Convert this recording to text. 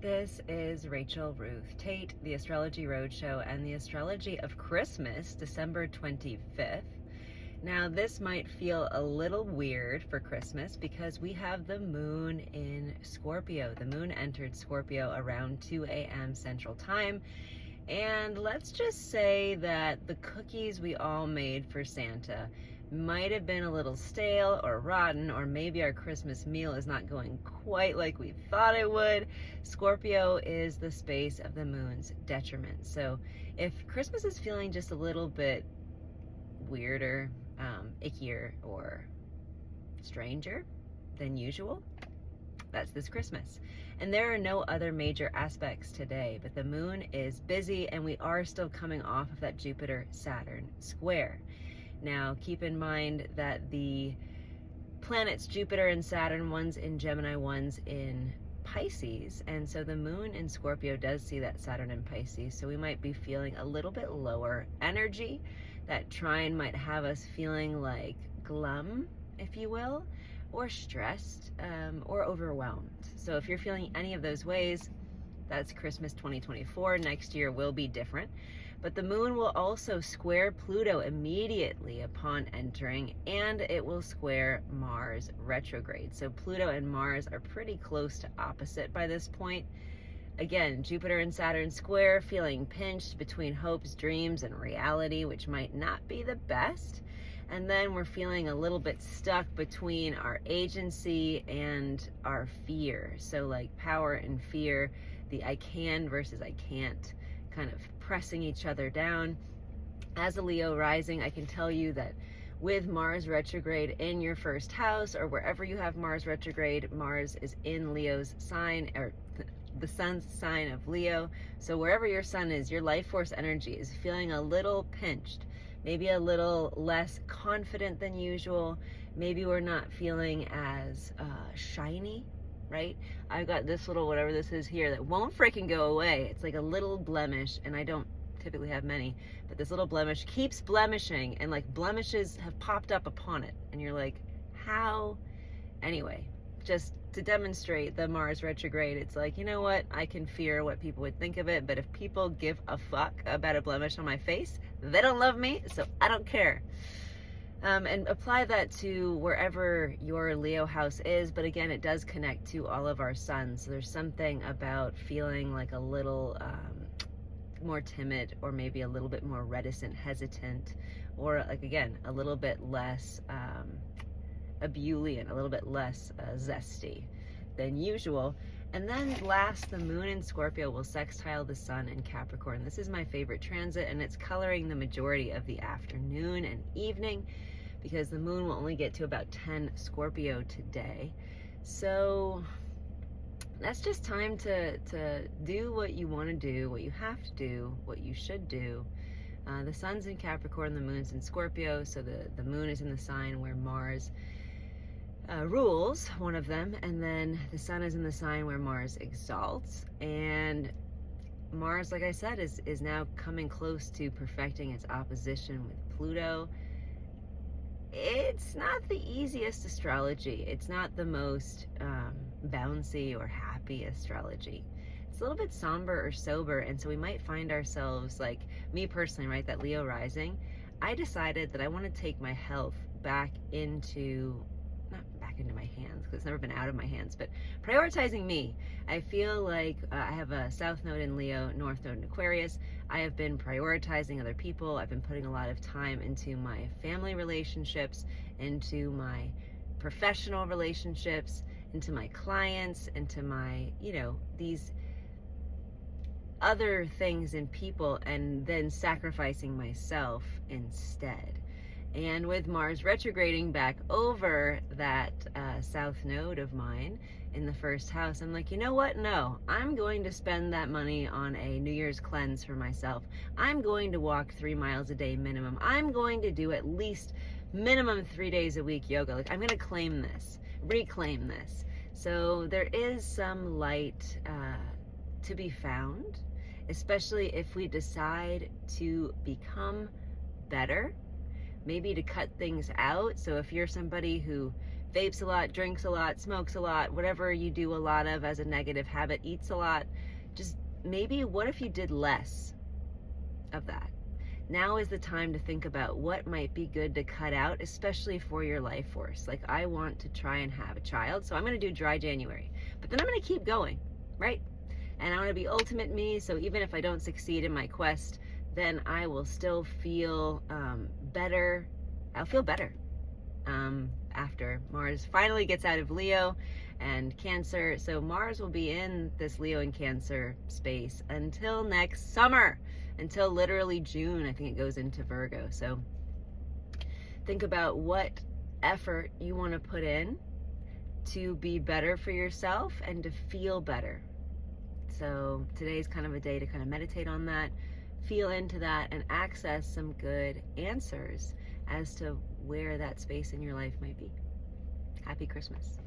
This is Rachel Ruth Tate, the Astrology Roadshow and the Astrology of Christmas, December 25th. Now, this might feel a little weird for Christmas because we have the moon in Scorpio. The moon entered Scorpio around 2 a.m. Central Time. And let's just say that the cookies we all made for Santa might have been a little stale or rotten, or maybe our Christmas meal is not going quite like we thought it would. Scorpio is the space of the moon's detriment. So if Christmas is feeling just a little bit weirder, ickier, or stranger than usual, that's this Christmas. And there are no other major aspects today, but the moon is busy and we are still coming off of that Jupiter-Saturn square. Now, keep in mind that the planets Jupiter and Saturn, one's in Gemini, one's in Pisces, and so the moon in Scorpio does see that Saturn in Pisces, so we might be feeling a little bit lower energy. That trine might have us feeling like glum, if you will, or stressed, or overwhelmed. So if you're feeling any of those ways, that's Christmas 2024. Next year will be different. But the moon will also square Pluto immediately upon entering, and it will square Mars retrograde. So Pluto and Mars are pretty close to opposite by this point. Again, Jupiter and Saturn square, feeling pinched between hopes, dreams, and reality, which might not be the best. And then we're feeling a little bit stuck between our agency and our fear. So like power and fear, the I can versus I can't, kind of pressing each other down. As a Leo rising, I can tell you that with Mars retrograde in your first house, or wherever you have Mars retrograde, Mars is in Leo's sign, or the sun's sign of Leo. So wherever your sun is, your life force energy is feeling a little pinched, maybe a little less confident than usual. Maybe we're not feeling as shiny, right? I've got this little whatever this is here that won't freaking go away. It's like a little blemish, and I don't typically have many, but this little blemish keeps blemishing, and like blemishes have popped up upon it, and you're like, how? Anyway, just to demonstrate the Mars retrograde, it's like, you know what? I can fear what people would think of it, but if people give a fuck about a blemish on my face, they don't love me, so I don't care. And apply that to wherever your Leo house is. But again, it does connect to all of our suns. So there's something about feeling like a little more timid, or maybe a little bit more reticent, hesitant, or like, again, a little bit less ebullient, a little bit less zesty than usual. And then last, the moon in Scorpio will sextile the sun in Capricorn. This is my favorite transit, and it's coloring the majority of the afternoon and evening because the moon will only get to about 10 Scorpio today. So that's just time to do what you want to do, what you have to do, what you should do. The sun's in Capricorn, the moon's in Scorpio, so the moon is in the sign where Mars rules, one of them, and then the sun is in the sign where Mars exalts. And Mars, like I said, is now coming close to perfecting its opposition with Pluto. It's not the easiest astrology. It's not the most bouncy or happy astrology. It's a little bit somber or sober, and so we might find ourselves, like me personally, right, that Leo rising, I decided that I want to take my health back into, not back into my hands, because it's never been out of my hands, but prioritizing me. I feel like I have a South Node in Leo, North Node in Aquarius. I have been prioritizing other people. I've been putting a lot of time into my family relationships, into my professional relationships, into my clients, into my, you know, these other things in people, and then sacrificing myself instead. And with Mars retrograding back over that South Node of mine in the first house, I'm like, you know what? No, I'm going to spend that money on a New Year's cleanse for myself. I'm going to walk 3 miles a day minimum. I'm going to do at least minimum 3 days a week yoga. Like, I'm going to claim this, reclaim this. So there is some light to be found, especially if we decide to become better, maybe to cut things out. So if you're somebody who vapes a lot, drinks a lot, smokes a lot, whatever you do a lot of as a negative habit, eats a lot, just maybe what if you did less of that? Now is the time to think about what might be good to cut out, especially for your life force. Like, I want to try and have a child, so I'm going to do dry January, but then I'm going to keep going, right? And I want to be ultimate me, so even if I don't succeed in my quest, then I will still feel better. I'll feel better after Mars finally gets out of Leo and Cancer. So Mars will be in this Leo and Cancer space until next summer, until literally June. I think it goes into Virgo. So think about what effort you want to put in to be better for yourself and to feel better. So today's kind of a day to kind of meditate on that, feel into that, and access some good answers as to where that space in your life might be. Happy Christmas.